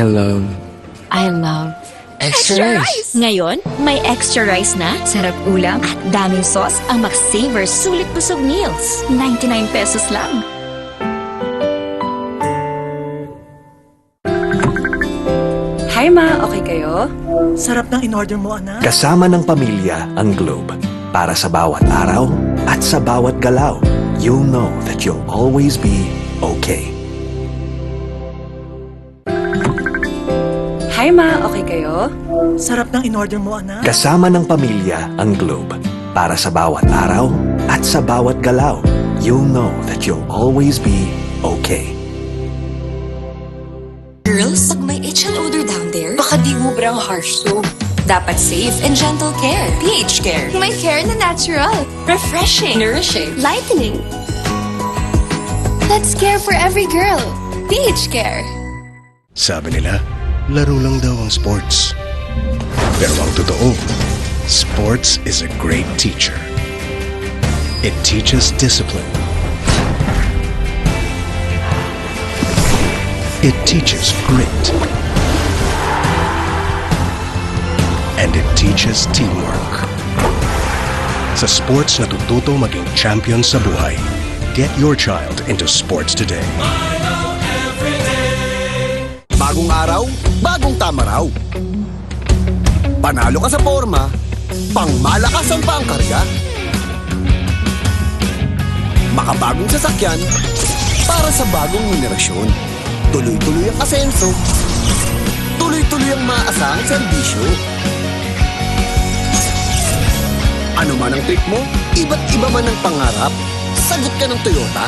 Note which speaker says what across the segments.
Speaker 1: I love
Speaker 2: Extra rice!
Speaker 1: Ngayon, may extra rice na,
Speaker 3: Sarap ulam.
Speaker 1: at daming sauce ang McSaver Sulit Busog Meals. 99 pesos lang.
Speaker 3: Hi ma, okay kayo?
Speaker 4: Sarap ng in-order mo, anak.
Speaker 5: Kasama ng pamilya ang Globe. Para sa bawat araw at sa bawat galaw, you'll know that you'll always be okay.
Speaker 3: Hi ma, okay kayo?
Speaker 4: Sarap ng in-order mo, anak.
Speaker 5: Kasama ng pamilya ang Globe. Para sa bawat araw at sa bawat galaw, you'll know that you'll always be okay.
Speaker 6: Girls, pag may itch and odor down there, baka di ubrang harsh soap. Dapat safe and gentle care. pH Care. May care na natural. Refreshing. Nourishing. Lightening. That's care for every girl. pH Care.
Speaker 7: Sabi nila, laro lang daw ang sports. Pero ang totoo, sports is a great teacher. It teaches discipline. It teaches grit. And it teaches teamwork. Sa sports natututo maging champion sa buhay. Get your child into sports today.
Speaker 8: Bagong araw, bagong tama raw. Panalo ka sa forma, pangmalakasan pa ang karga. Makabagong sasakyan, para sa bagong henerasyon. Tuloy-tuloy ang asenso, tuloy-tuloy ang maaasahang serbisyo. Ano man ang trip mo, iba't iba man ang pangarap, sagot ka ng Toyota.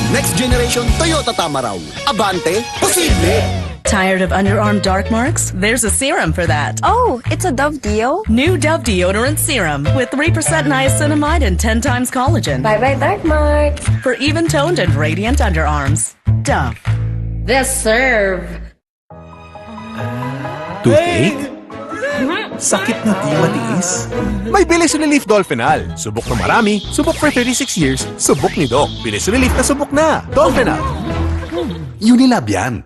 Speaker 8: Next generation Toyota Tama raw. Abante, posible!
Speaker 9: Tired of underarm dark marks? There's a serum for that.
Speaker 1: Oh, it's a Dove Deo?
Speaker 9: New Dove Deodorant Serum with 3% niacinamide and 10 times collagen.
Speaker 1: Bye-bye dark marks.
Speaker 9: For even-toned and radiant underarms. Dove.
Speaker 1: This serve.
Speaker 10: Toothache? Sakit na di matiis? May Bilis Relief Dolphinal. Subok na marami, subok for 36 years, subok ni Doc. Bilis Relief na subok na. Dolphinal.
Speaker 5: Unilab yan.